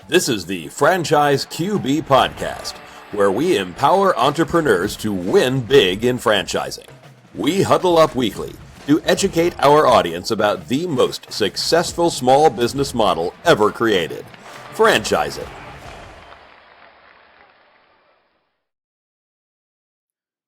This is the Franchise QB Podcast, where we empower entrepreneurs to win big in franchising. We huddle up weekly to educate our audience about the most successful small business model ever created, franchising.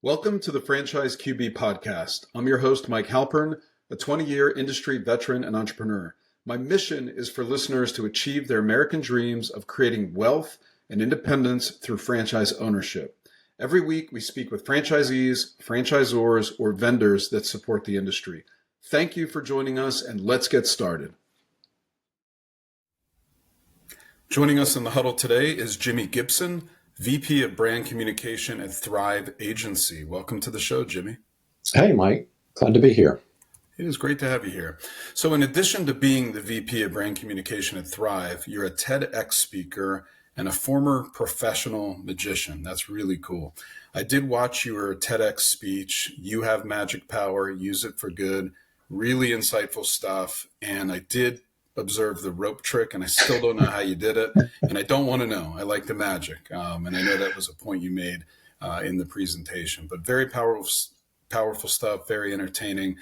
Welcome to the Franchise QB Podcast. I'm your host, Mike Halpern, a 20-year industry veteran and entrepreneur. My mission is for listeners to achieve their American dreams of creating wealth and independence through franchise ownership. Every week, we speak with franchisees, franchisors, or vendors that support the industry. Thank you for joining us, and let's get started. Joining us in the huddle today is Jimi Gibson, VP of Brand Communication at Thrive Agency. Welcome to the show, Jimmy. Hey, Mike. Glad to be here. It is great to have you here. So in addition to being the VP of Brand Communication at Thrive, you're a TEDx speaker and a former professional magician. That's really cool. I did watch your TEDx speech, You Have Magic Power, Use It for Good, really insightful stuff. And I did observe the rope trick, and I still don't know how you did it. And I don't want to know. I like the magic. And I know that was a point you made in the presentation, but very powerful stuff, very entertaining.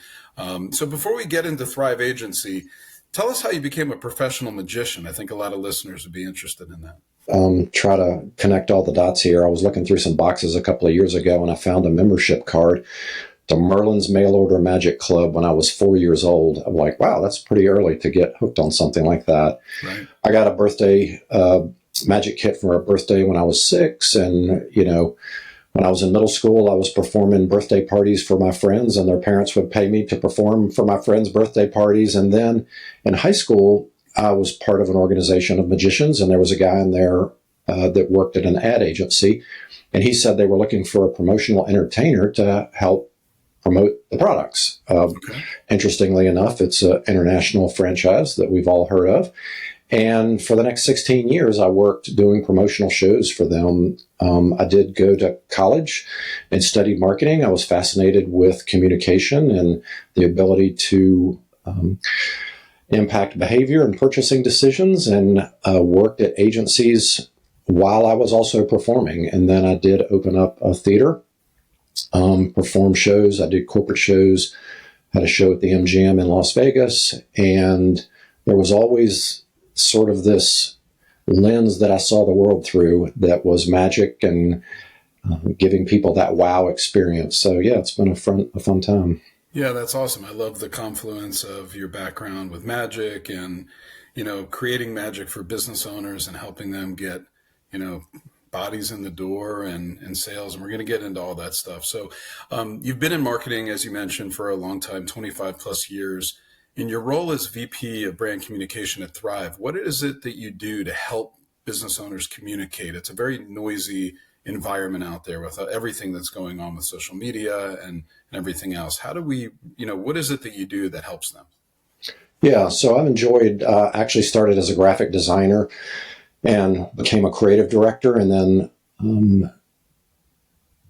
So before we get into Thrive Agency, tell us how you became a professional magician. I think a lot of listeners would be interested in that. Try to connect all the dots here. I was looking through some boxes a couple of years ago, and I found a membership card to Merlin's Mail Order Magic Club when I was 4 years old. I'm like, wow, that's pretty early to get hooked on something like that. Right. I got a birthday magic kit for a birthday when I was 6, and when I was in middle school, I was performing birthday parties for my friends, and their parents would pay me to perform for my friends' birthday parties. And then in high school, I was part of an organization of magicians, and there was a guy in there that worked at an ad agency, and he said they were looking for a promotional entertainer to help promote the products. Interestingly enough, it's an international franchise that we've all heard of. And for the next 16 years, I worked doing promotional shows for them. I did go to college and studied marketing. I was fascinated with communication and the ability to impact behavior and purchasing decisions, and worked at agencies while I was also performing. And then I did open up a theater, perform shows. I did corporate shows, had a show at the MGM in Las Vegas, and there was always sort of this lens that I saw the world through that was magic and giving people that wow experience. So yeah, it's been a fun time. Yeah, that's awesome. I love the confluence of your background with magic and, creating magic for business owners and helping them get, bodies in the door and sales. And we're going to get into all that stuff. So you've been in marketing, as you mentioned, for a long time, 25 plus years. In your role as VP of Brand Communication at Thrive, what is it that you do to help business owners communicate? It's a very noisy environment out there with everything that's going on with social media and everything else. How do we, what is it that you do that helps them? Yeah, so I've enjoyed, actually started as a graphic designer and became a creative director. And then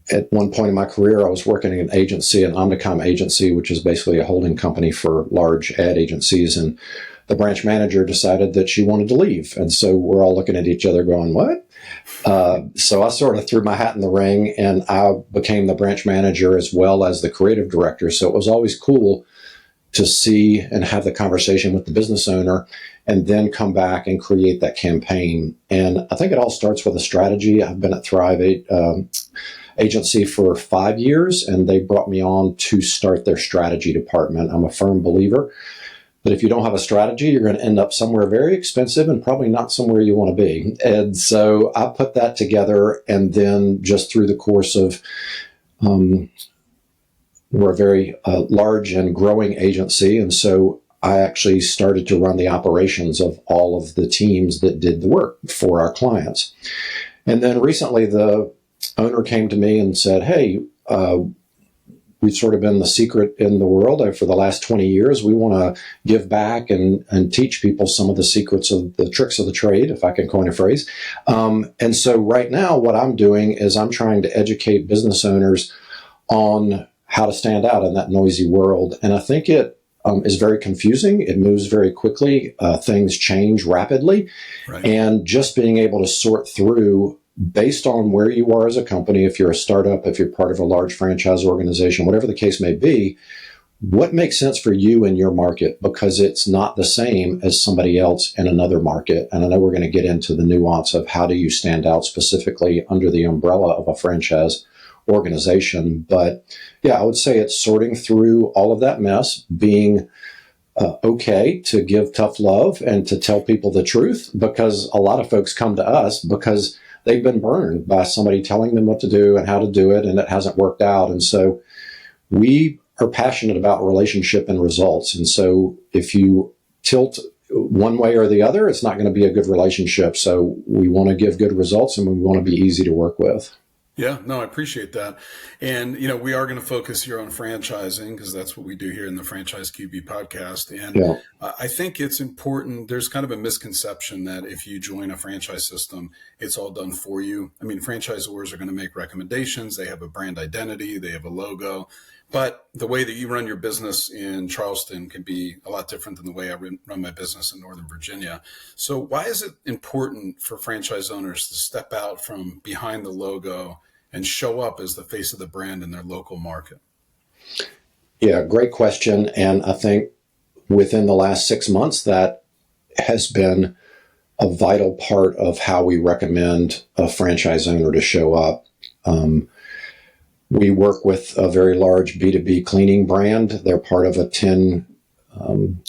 at one point in my career, I was working in an agency, an Omnicom agency, which is basically a holding company for large ad agencies. And the branch manager decided that she wanted to leave. And so we're all looking at each other going, what? So I sort of threw my hat in the ring, and I became the branch manager as well as the creative director. So it was always cool to see and have the conversation with the business owner and then come back and create that campaign. And I think it all starts with a strategy. I've been at Thrive Agency for 5 years, and they brought me on to start their strategy department. I'm a firm believer that if you don't have a strategy, you're going to end up somewhere very expensive and probably not somewhere you want to be. And so I put that together, and then just through the course of, we're a very large and growing agency, and so I actually started to run the operations of all of the teams that did the work for our clients. And then recently the owner came to me and said, hey, we've sort of been the secret in the world for the last 20 years. We want to give back and teach people some of the secrets of the tricks of the trade, if I can coin a phrase. And so right now what I'm doing is I'm trying to educate business owners on how to stand out in that noisy world. And I think it is very confusing. It moves very quickly. Things change rapidly. Right. And just being able to sort through based on where you are as a company, if you're a startup, if you're part of a large franchise organization, whatever the case may be, what makes sense for you in your market, because it's not the same as somebody else in another market. And I know we're going to get into the nuance of how do you stand out specifically under the umbrella of a franchise organization. But yeah, I would say it's sorting through all of that mess, being okay to give tough love and to tell people the truth, because a lot of folks come to us because they've been burned by somebody telling them what to do and how to do it, and it hasn't worked out. And so we are passionate about relationship and results. And so if you tilt one way or the other, it's not going to be a good relationship. So we want to give good results, and we want to be easy to work with. Yeah, no, I appreciate that. And, we are going to focus here on franchising because that's what we do here in the Franchise QB podcast. And I think it's important. There's kind of a misconception that if you join a franchise system, it's all done for you. I mean, franchisors are going to make recommendations. They have a brand identity. They have a logo. But the way that you run your business in Charleston can be a lot different than the way I run my business in Northern Virginia. So why is it important for franchise owners to step out from behind the logo and show up as the face of the brand in their local market? Yeah, great question. And I think within the last 6 months, that has been a vital part of how we recommend a franchise owner to show up. We work with a very large B2B cleaning brand. They're part of a 10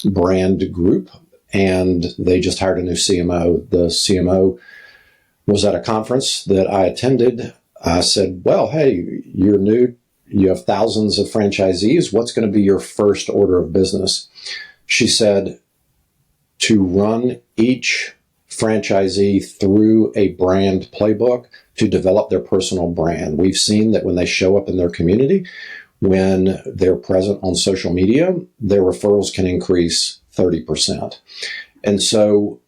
brand group, and they just hired a new CMO. The CMO was at a conference that I attended. I said, well, hey, you're new. You have thousands of franchisees. What's going to be your first order of business? She said, to run each franchisee through a brand playbook to develop their personal brand. We've seen that when they show up in their community, when they're present on social media, their referrals can increase 30%. And so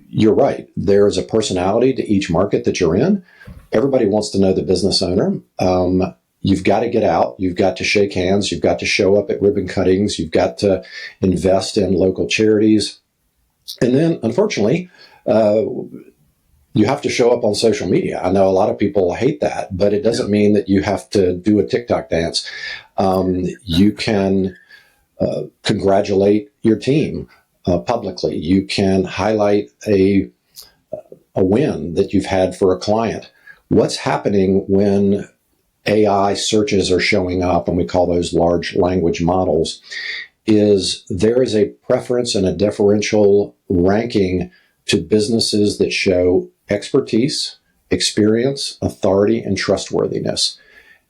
you're right. There is a personality to each market that you're in. Everybody wants to know the business owner. You've got to get out. You've got to shake hands. You've got to show up at ribbon cuttings. You've got to invest in local charities. And then, unfortunately, you have to show up on social media. I know a lot of people hate that, but it doesn't mean that you have to do a TikTok dance. You can congratulate your team publicly. You can highlight a win that you've had for a client. What's happening when AI searches are showing up, and we call those large language models, is there is a preference and a differential ranking to businesses that show expertise, experience, authority, and trustworthiness.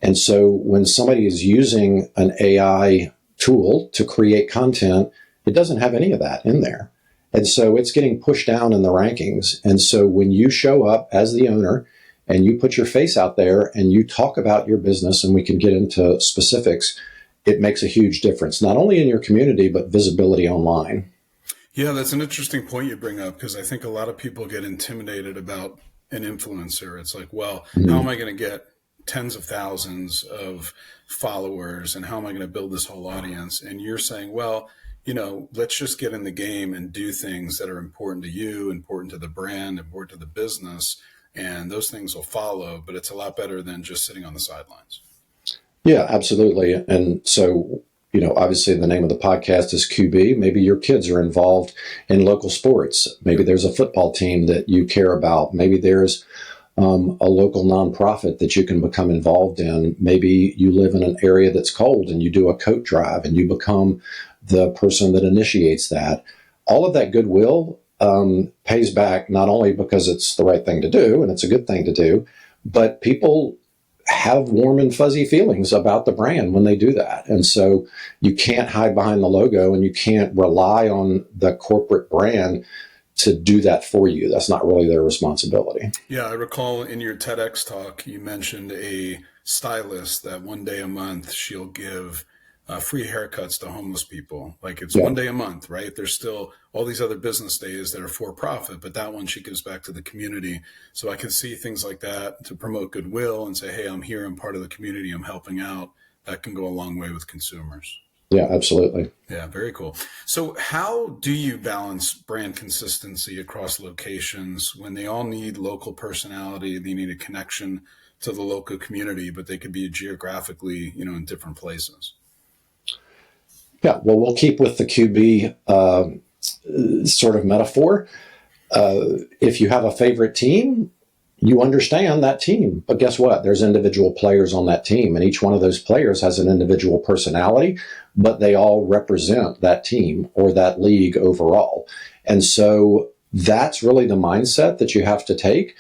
And so when somebody is using an AI tool to create content, it doesn't have any of that in there. And so it's getting pushed down in the rankings. And so when you show up as the owner and you put your face out there and you talk about your business, and we can get into specifics, it makes a huge difference, not only in your community, but visibility online. Yeah, that's an interesting point you bring up, because I think a lot of people get intimidated about an influencer. It's like, well, how am I going to get tens of thousands of followers, and how am I going to build this whole audience? And you're saying, well, let's just get in the game and do things that are important to you, important to the brand, important to the business, and those things will follow. But it's a lot better than just sitting on the sidelines. Yeah, absolutely. And so, obviously the name of the podcast is QB. Maybe your kids are involved in local sports. Maybe there's a football team that you care about. Maybe there's a local nonprofit that you can become involved in. Maybe you live in an area that's cold and you do a coat drive and you become the person that initiates that. All of that goodwill pays back, not only because it's the right thing to do and it's a good thing to do, but people have warm and fuzzy feelings about the brand when they do that. And so you can't hide behind the logo, and you can't rely on the corporate brand to do that for you. That's not really their responsibility. Yeah, I recall in your TEDx talk, you mentioned a stylist that one day a month she'll give free haircuts to homeless people. Like, it's one day a month, right? There's still all these other business days that are for profit, but that one she gives back to the community. So I can see things like that to promote goodwill and say, hey, I'm here, I'm part of the community, I'm helping out. That can go a long way with consumers. Yeah, absolutely. Yeah, very cool. So how do you balance brand consistency across locations when they all need local personality, they need a connection to the local community, but they could be geographically, in different places? Yeah, well, we'll keep with the QB sort of metaphor. If you have a favorite team, you understand that team. But guess what? There's individual players on that team, and each one of those players has an individual personality, but they all represent that team or that league overall. And so that's really the mindset that you have to take.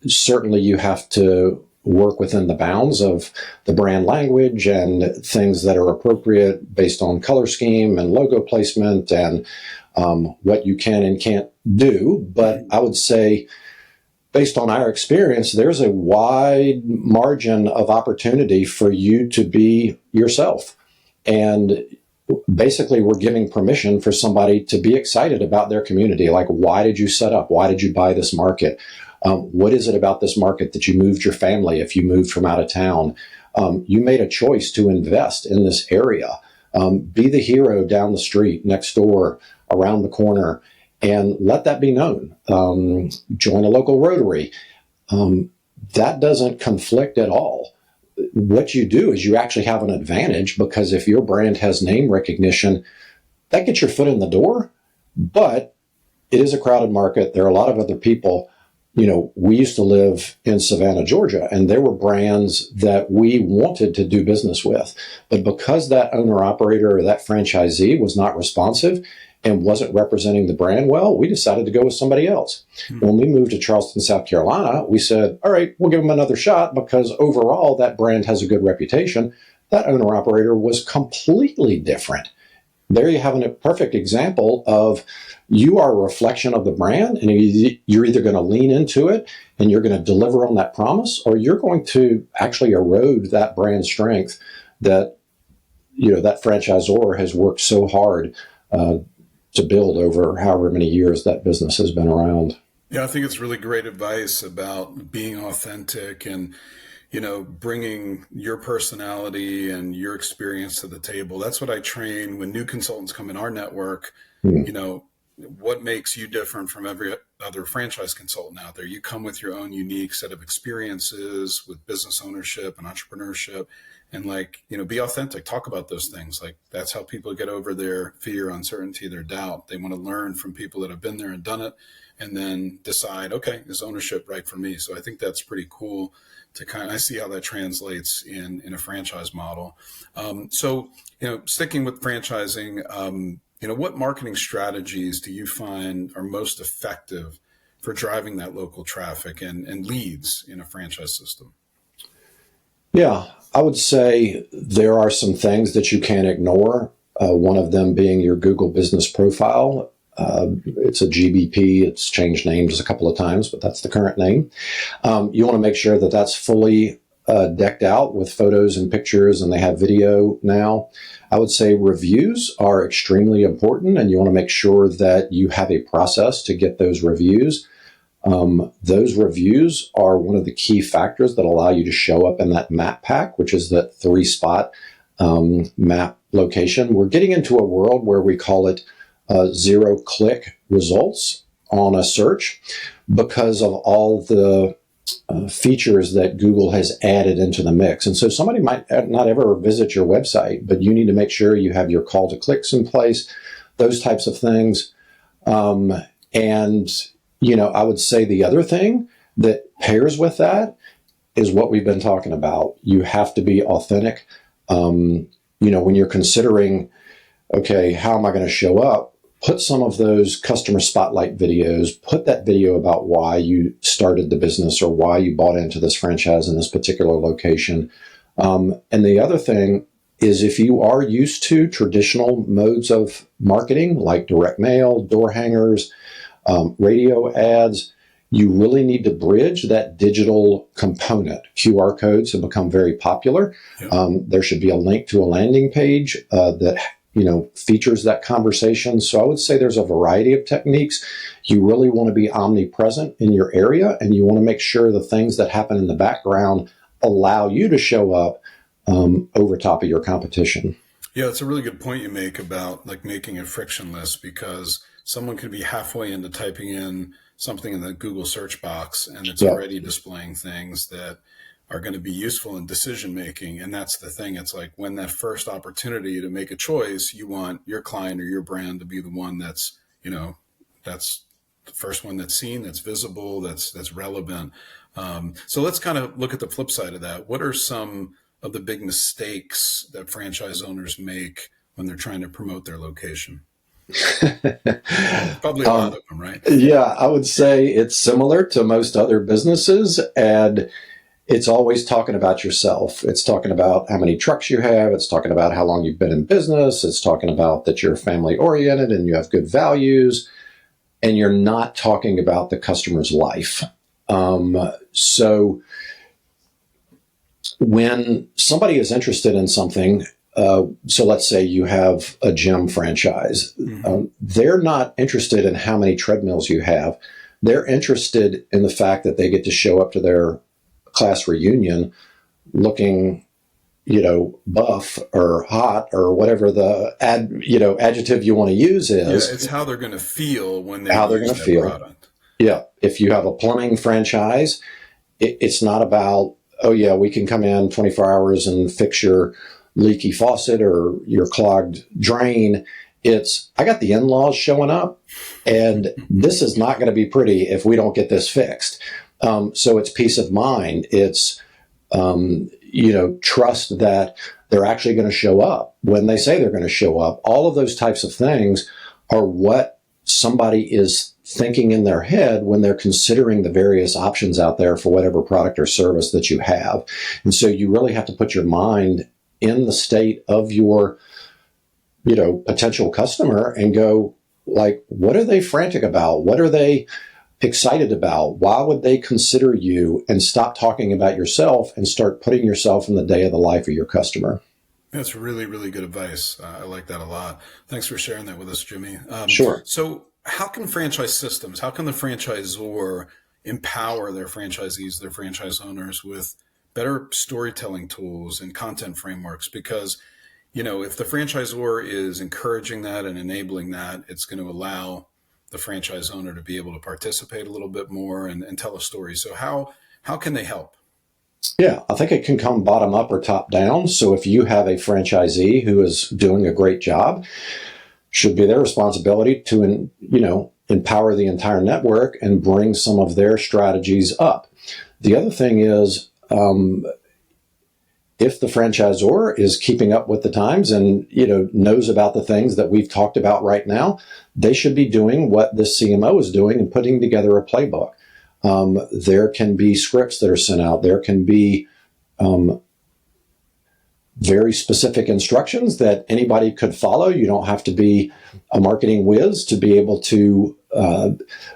Certainly, you have to work within the bounds of the brand language and things that are appropriate based on color scheme and logo placement and what you can and can't do. But I would say, based on our experience, there's a wide margin of opportunity for you to be yourself. And basically, we're giving permission for somebody to be excited about their community. Like, why did you set up? Why did you buy this market? What is it about this market that you moved your family if you moved from out of town? You made a choice to invest in this area. Be the hero down the street, next door, around the corner, and let that be known. Join a local Rotary. That doesn't conflict at all. What you do is you actually have an advantage, because if your brand has name recognition, that gets your foot in the door, but it is a crowded market. There are a lot of other people. We used to live in Savannah, Georgia, and there were brands that we wanted to do business with. But because that owner-operator or that franchisee was not responsive and wasn't representing the brand well, we decided to go with somebody else. When we moved to Charleston, South Carolina, we said, all right, we'll give them another shot, because overall that brand has a good reputation. That owner-operator was completely different. There you have a perfect example of, you are a reflection of the brand, and you're either going to lean into it and you're going to deliver on that promise, or you're going to actually erode that brand strength that, that franchisor has worked so hard to build over however many years that business has been around. Yeah, I think it's really great advice about being authentic and, bringing your personality and your experience to the table. That's what I train when new consultants come in our network. What makes you different from every other franchise consultant out there? You come with your own unique set of experiences with business ownership and entrepreneurship, and be authentic. Talk about those things. That's how people get over their fear, uncertainty, their doubt. They want to learn from people that have been there and done it, and then decide, okay, is ownership right for me? So I think that's pretty cool to I see how that translates in a franchise model. So, sticking with franchising, what marketing strategies do you find are most effective for driving that local traffic and leads in a franchise system? Yeah, I would say there are some things that you can't ignore. One of them being your Google business profile. It's a GBP. It's changed names a couple of times, but that's the current name. You want to make sure that that's fully decked out with photos and pictures, and they have video now. I would say reviews are extremely important, and you want to make sure that you have a process to get those reviews. Those reviews are one of the key factors that allow you to show up in that map pack, which is that 3-spot map location. We're getting into a world where we call it zero-click results on a search, because of all the features that Google has added into the mix. And so somebody might not ever visit your website, but you need to make sure you have your call to clicks in place, those types of things. I would say the other thing that pairs with that is what we've been talking about. You have to be authentic. When you're considering, okay, how am I going to show up? Put some of those customer spotlight videos, put that video about why you started the business or why you bought into this franchise in this particular location. And the other thing is, if you are used to traditional modes of marketing like direct mail, door hangers, radio ads, you really need to bridge that digital component. QR codes have become very popular. Yep. There should be a link to a landing page that features that conversation. So I would say there's a variety of techniques. You really want to be omnipresent in your area, and you want to make sure the things that happen in the background allow you to show up over top of your competition. Yeah, it's a really good point you make about like making it frictionless, because someone could be halfway into typing in something in the Google search box and it's Yeah. already displaying things that are going to be useful in decision making. And that's the thing. It's like when that first opportunity to make a choice, you want your client or your brand to be the one that's, that's the first one that's seen, that's visible, that's relevant. So let's kind of look at the flip side of that. What are some of the big mistakes that franchise owners make when they're trying to promote their location? Probably a lot of them, right? Yeah, I would say it's similar to most other businesses, and it's always talking about yourself. It's talking about how many trucks you have. It's talking about how long you've been in business. It's talking about that you're family oriented and you have good values, and you're not talking about the customer's life. So when somebody is interested in something, so let's say you have a gym franchise, they're not interested in how many treadmills you have. They're interested in the fact that they get to show up to their class reunion looking, buff or hot or whatever the adjective you want to use is. Yeah, it's how they're going to feel when they How they're use going to that feel. product. Yeah. If you have a plumbing franchise, it's not about, oh yeah, we can come in 24 hours and fix your leaky faucet or your clogged drain. It's, I got the in-laws showing up and this is not going to be pretty if we don't get this fixed. So it's peace of mind. It's, trust that they're actually going to show up when they say they're going to show up. All of those types of things are what somebody is thinking in their head when they're considering the various options out there for whatever product or service that you have. And so you really have to put your mind in the state of your, potential customer and go, like, what are they frantic about? What are they excited about? Why would they consider you? And stop talking about yourself and start putting yourself in the day of the life of your customer. That's really, really good advice. I like that a lot. Thanks for sharing that with us, Jimmy. Sure. So how can franchise systems, how can the franchisor empower their franchisees, their franchise owners with better storytelling tools and content frameworks? Because, if the franchisor is encouraging that and enabling that, it's going to allow the franchise owner to be able to participate a little bit more and tell a story. So how can they help? Yeah, I think it can come bottom up or top down. So if you have a franchisee who is doing a great job, should be their responsibility to, empower the entire network and bring some of their strategies up. The other thing is, if the franchisor is keeping up with the times and, knows about the things that we've talked about right now, they should be doing what the CMO is doing and putting together a playbook. There can be scripts that are sent out. There can be very specific instructions that anybody could follow. You don't have to be a marketing whiz to be able to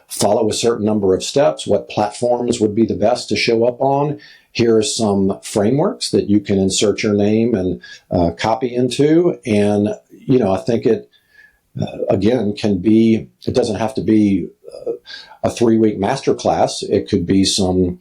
follow a certain number of steps. What platforms would be the best to show up on? Here are some frameworks that you can insert your name and copy into. And, I think it, again, it doesn't have to be a 3-week masterclass. It could be some,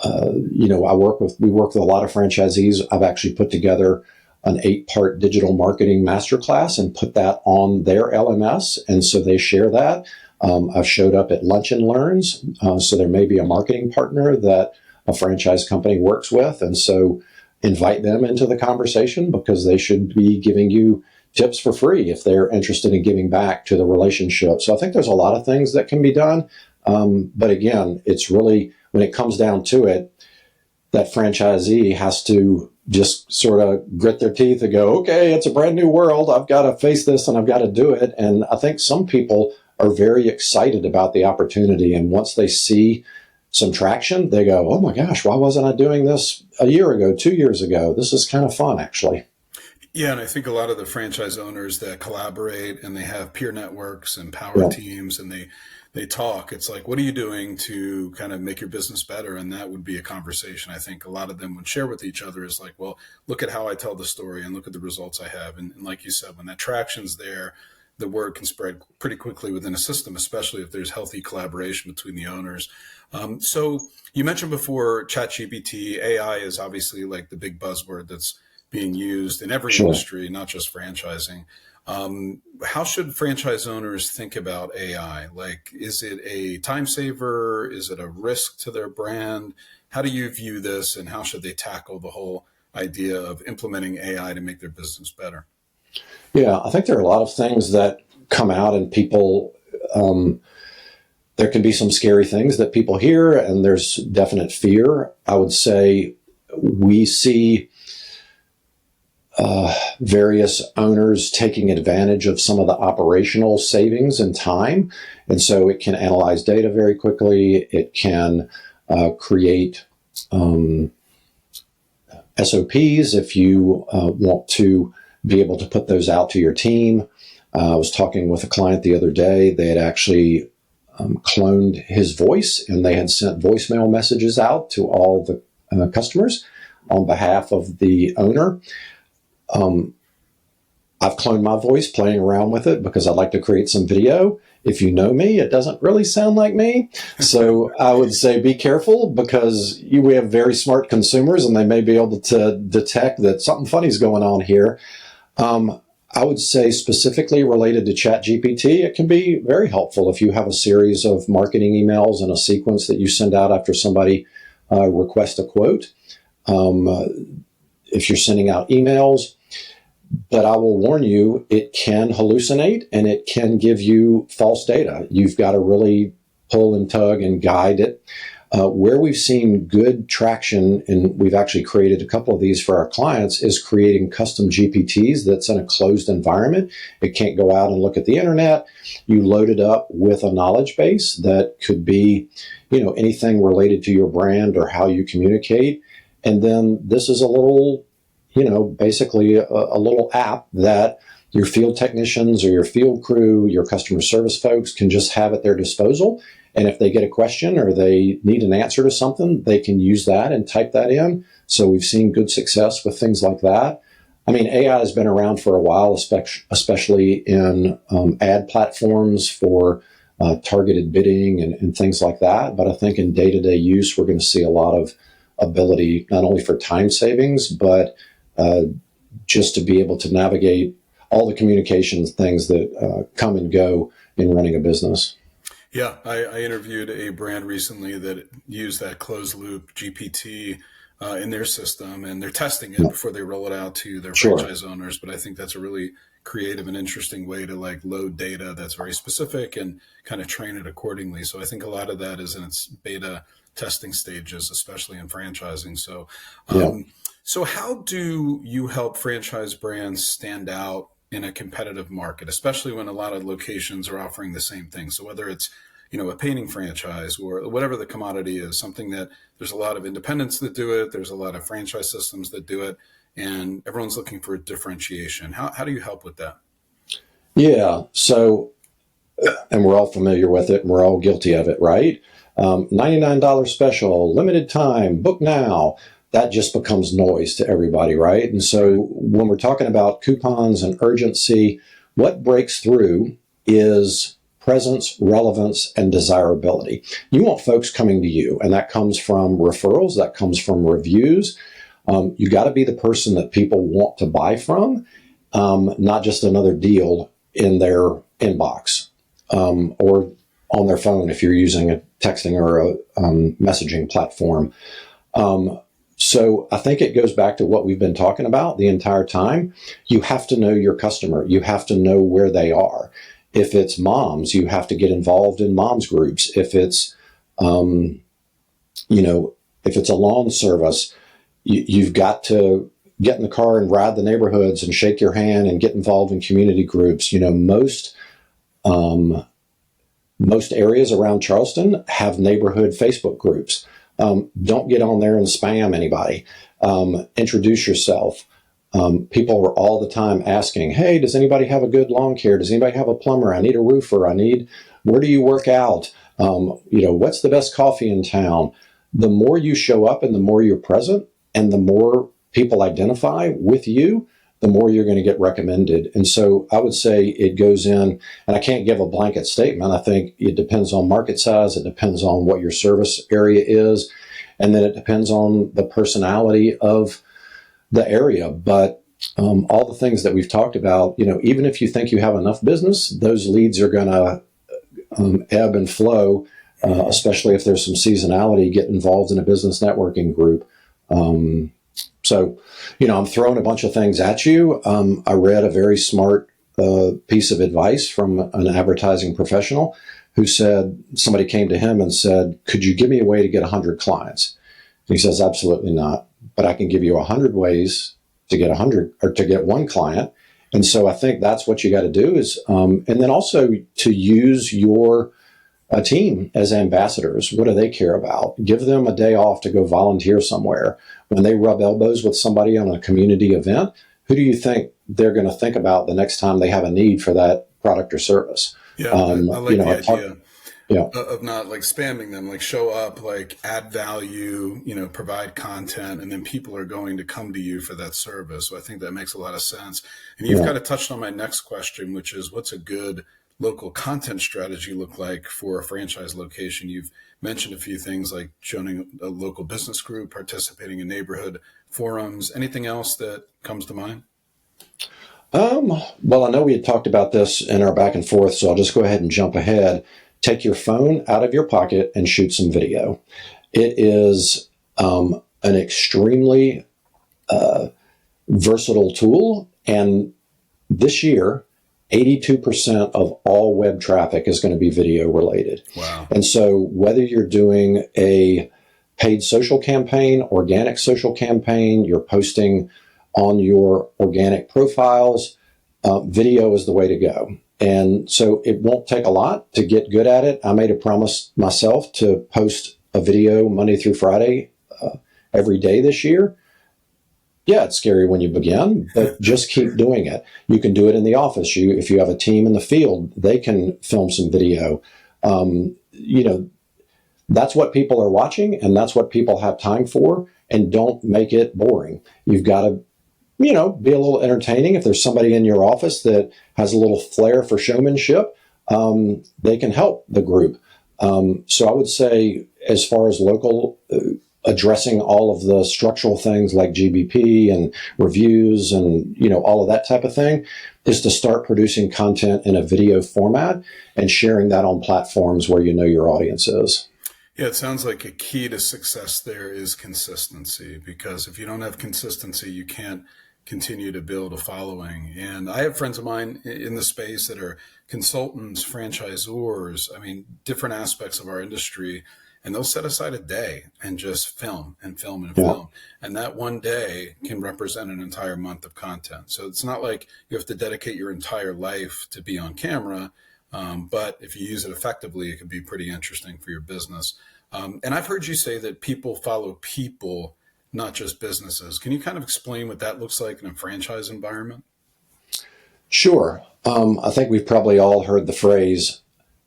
we work with a lot of franchisees. I've actually put together an 8-part digital marketing masterclass and put that on their LMS. And so they share that. I've showed up at Lunch and Learns. So there may be a marketing partner that a franchise company works with. And so invite them into the conversation because they should be giving you tips for free if they're interested in giving back to the relationship. So I think there's a lot of things that can be done. But again, it's really, when it comes down to it, that franchisee has to just sort of grit their teeth and go, okay, it's a brand new world. I've got to face this and I've got to do it. And I think some people are very excited about the opportunity. And once they see some traction, they go, oh my gosh, why wasn't I doing this a year ago, 2 years ago? This is kind of fun, actually. Yeah, and I think a lot of the franchise owners that collaborate and they have peer networks and power teams and they talk, it's like, what are you doing to kind of make your business better? And that would be a conversation I think a lot of them would share with each other, is like, well, look at how I tell the story and look at the results I have. And like you said, when that traction's there, the word can spread pretty quickly within a system, especially if there's healthy collaboration between the owners. So you mentioned before ChatGPT. AI is obviously like the big buzzword that's being used in every Sure. industry, not just franchising. How should franchise owners think about AI? Like, is it a time saver? Is it a risk to their brand? How do you view this, and how should they tackle the whole idea of implementing AI to make their business better? Yeah, I think there are a lot of things that come out and people, there can be some scary things that people hear, and there's definite fear. I would say we see various owners taking advantage of some of the operational savings and time. And so it can analyze data very quickly. It can create SOPs if you want to be able to put those out to your team. I was talking with a client the other day. They had actually cloned his voice, and they had sent voicemail messages out to all the customers on behalf of the owner. I've cloned my voice, playing around with it because I'd like to create some video. If you know me, it doesn't really sound like me. So I would say be careful, because we have very smart consumers and they may be able to detect that something funny is going on here. I would say specifically related to ChatGPT, it can be very helpful if you have a series of marketing emails and a sequence that you send out after somebody requests a quote. If you're sending out emails, but I will warn you, it can hallucinate and it can give you false data. You've got to really pull and tug and guide it. Where we've seen good traction, and we've actually created a couple of these for our clients, is creating custom GPTs that's in a closed environment. It can't go out and look at the internet. You load it up with a knowledge base that could be, anything related to your brand or how you communicate. And then this is a little, basically a little app that your field technicians or your field crew, your customer service folks can just have at their disposal. And if they get a question or they need an answer to something, they can use that and type that in. So we've seen good success with things like that. I mean, AI has been around for a while, especially in ad platforms for targeted bidding and things like that. But I think in day-to-day use, we're going to see a lot of ability, not only for time savings, but just to be able to navigate all the communications things that come and go in running a business. Yeah, I interviewed a brand recently that used that closed loop GPT in their system, and they're testing it before they roll it out to their franchise owners. But I think that's a really creative and interesting way to load data that's very specific and kind of train it accordingly. So I think a lot of that is in its beta testing stages, especially in franchising. So, so how do you help franchise brands stand out in a competitive market, especially when a lot of locations are offering the same thing? So whether it's, a painting franchise or whatever the commodity is, something that there's a lot of independents that do it, there's a lot of franchise systems that do it, and everyone's looking for a differentiation. How do you help with that? Yeah. So, and we're all familiar with it and we're all guilty of it, right? $99 special, limited time, book now. That just becomes noise to everybody, right? And so when we're talking about coupons and urgency, what breaks through is presence, relevance, and desirability. You want folks coming to you, and that comes from referrals, that comes from reviews. You got to be the person that people want to buy from, not just another deal in their inbox or on their phone if you're using a texting or a messaging platform. So I think it goes back to what we've been talking about the entire time. You have to know your customer. You have to know where they are. If it's moms, you have to get involved in moms groups. If it's, if it's a lawn service, you've got to get in the car and ride the neighborhoods and shake your hand and get involved in community groups. Most areas around Charleston have neighborhood Facebook groups. Don't get on there and spam anybody. Introduce yourself. People are all the time asking, hey, does anybody have a good lawn care? Does anybody have a plumber? I need a roofer. Where do you work out? What's the best coffee in town? The more you show up and the more you're present and the more people identify with you, the more you're going to get recommended. And so I would say it goes in, and I can't give a blanket statement. I think it depends on market size. It depends on what your service area is. And then it depends on the personality of the area. But all the things that we've talked about, even if you think you have enough business, those leads are going to ebb and flow, especially if there's some seasonality. Get involved in a business networking group. So, I'm throwing a bunch of things at you. I read a very smart piece of advice from an advertising professional who said, somebody came to him and said, could you give me a way to get 100 clients? And he says, absolutely not. But I can give you 100 ways to get 100 or to get one client. And so I think that's what you got to do is, and then also to use your team as ambassadors. What do they care about? Give them a day off to go volunteer somewhere. When they rub elbows with somebody on a community event, who do you think they're going to think about the next time they have a need for that product or service? Yeah, I like the idea of not like spamming them, like show up, like add value, provide content, and then people are going to come to you for that service. So I think that makes a lot of sense. And you've kind of touched on my next question, which is what's a good local content strategy look like for a franchise location? You've mentioned a few things like joining a local business group, participating in neighborhood forums. Anything else that comes to mind? Well, I know we had talked about this in our back and forth, so I'll just go ahead and jump ahead. Take your phone out of your pocket and shoot some video. It is an extremely versatile tool. And this year, 82% of all web traffic is going to be video related. Wow. And so whether you're doing a paid social campaign, organic social campaign, you're posting on your organic profiles, video is the way to go. And so it won't take a lot to get good at it. I made a promise myself to post a video Monday through Friday every day this year. Yeah, it's scary when you begin, but just keep doing it. You can do it in the office. If you have a team in the field, they can film some video. That's what people are watching, and that's what people have time for. And don't make it boring. You've got to be a little entertaining. If there's somebody in your office that has a little flair for showmanship, they can help the group. So I would say, as far as local, addressing all of the structural things like GBP and reviews and, all of that type of thing, is to start producing content in a video format and sharing that on platforms where your audience is. Yeah, it sounds like a key to success there is consistency, because if you don't have consistency, you can't continue to build a following. And I have friends of mine in the space that are consultants, franchisors, different aspects of our industry, and they'll set aside a day and just film and film and film. And that one day can represent an entire month of content. So it's not like you have to dedicate your entire life to be on camera. But if you use it effectively, it can be pretty interesting for your business. And I've heard you say that people follow people, not just businesses. Can you kind of explain what that looks like in a franchise environment? Sure. I think we've probably all heard the phrase,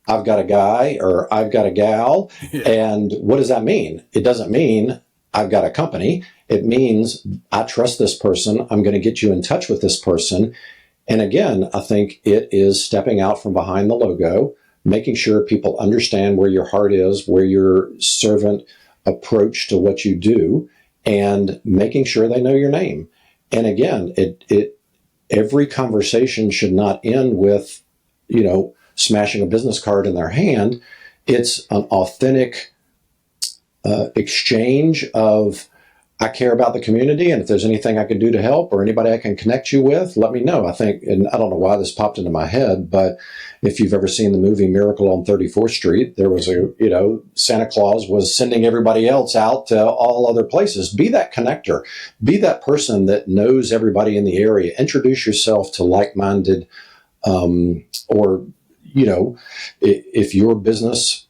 I've got a guy or I've got a gal. Yeah. And what does that mean? It doesn't mean I've got a company. It means I trust this person. I'm going to get you in touch with this person. And again, I think it is stepping out from behind the logo, making sure people understand where your heart is, where your servant approach to what you do, and making sure they know your name. And again, every conversation should not end with, smashing a business card in their hand. It's an authentic exchange of, I care about the community, and if there's anything I can do to help or anybody I can connect you with, let me know. I think, and I don't know why this popped into my head, but if you've ever seen the movie Miracle on 34th Street, there was Santa Claus was sending everybody else out to all other places. Be that connector. Be that person that knows everybody in the area. Introduce yourself to like-minded, if your business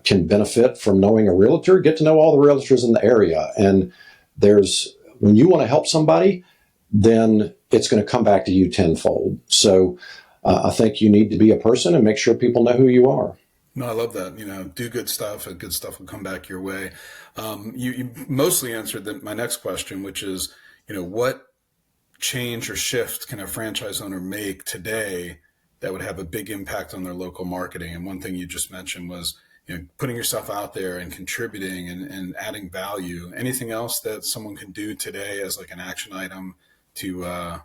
can benefit from knowing a realtor, get to know all the realtors in the area. And when you want to help somebody, then it's going to come back to you tenfold. So I think you need to be a person and make sure people know who you are. No, I love that. Do good stuff, and good stuff will come back your way. You mostly answered my next question, which is, what change or shift can a franchise owner make today that would have a big impact on their local marketing? And one thing you just mentioned was, putting yourself out there and contributing and adding value. Anything else that someone can do today as like an action item to,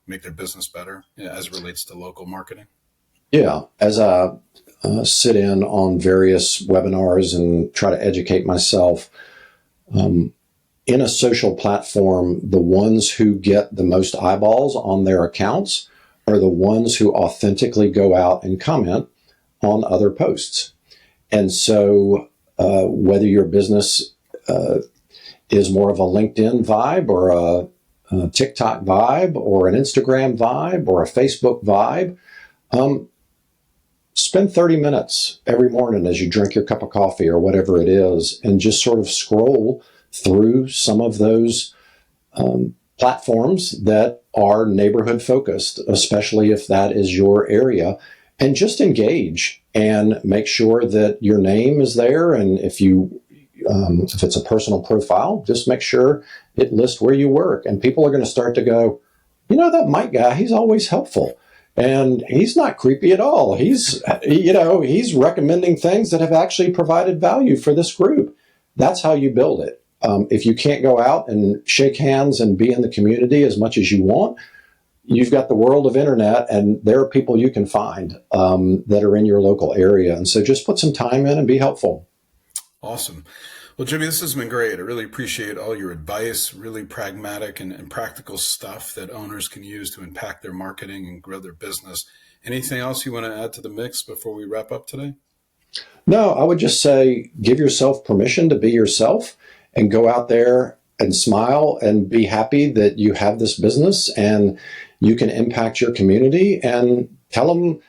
make their business better as it relates to local marketing? Yeah, as I sit in on various webinars and try to educate myself, in a social platform, the ones who get the most eyeballs on their accounts are the ones who authentically go out and comment on other posts. And so whether your business is more of a LinkedIn vibe or a TikTok vibe or an Instagram vibe or a Facebook vibe, spend 30 minutes every morning as you drink your cup of coffee or whatever it is, and just sort of scroll through some of those platforms that are neighborhood focused, especially if that is your area, and just engage and make sure that your name is there. And if it's a personal profile, just make sure it lists where you work, and people are going to start to go, that Mike guy, he's always helpful. And he's not creepy at all. He's recommending things that have actually provided value for this group. That's how you build it. If you can't go out and shake hands and be in the community as much as you want, you've got the world of internet, and there are people you can find that are in your local area. And so just put some time in and be helpful. Awesome. Well, Jimmy, this has been great. I really appreciate all your advice, really pragmatic and practical stuff that owners can use to impact their marketing and grow their business. Anything else you want to add to the mix before we wrap up today? No, I would just say give yourself permission to be yourself and go out there and smile and be happy that you have this business and you can impact your community, and tell them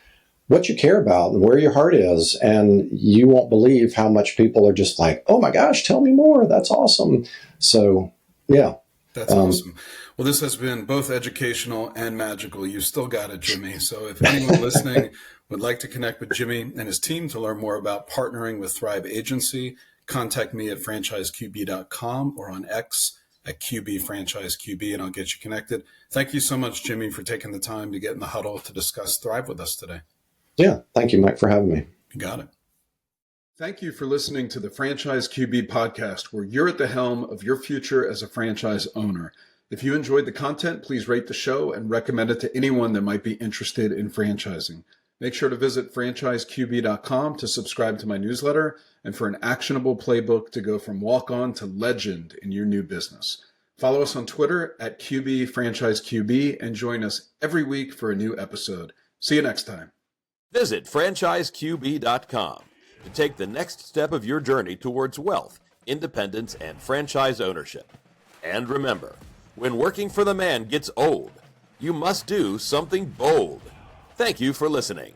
what you care about and where your heart is. And you won't believe how much people are just like, oh my gosh, tell me more. That's awesome. So, yeah. That's awesome. Well, this has been both educational and magical. You still got it, Jimmy. So if anyone listening would like to connect with Jimmy and his team to learn more about partnering with Thrive Agency, contact me at franchiseqb.com or on X at QBFranchiseQB, and I'll get you connected. Thank you so much, Jimmy, for taking the time to get in the huddle to discuss Thrive with us today. Yeah. Thank you, Mike, for having me. You got it. Thank you for listening to the Franchise QB podcast, where you're at the helm of your future as a franchise owner. If you enjoyed the content, please rate the show and recommend it to anyone that might be interested in franchising. Make sure to visit franchiseqb.com to subscribe to my newsletter and for an actionable playbook to go from walk-on to legend in your new business. Follow us on Twitter at QBFranchiseQB and join us every week for a new episode. See you next time. Visit franchiseqb.com to take the next step of your journey towards wealth, independence, and franchise ownership. And remember, when working for the man gets old, you must do something bold. Thank you for listening.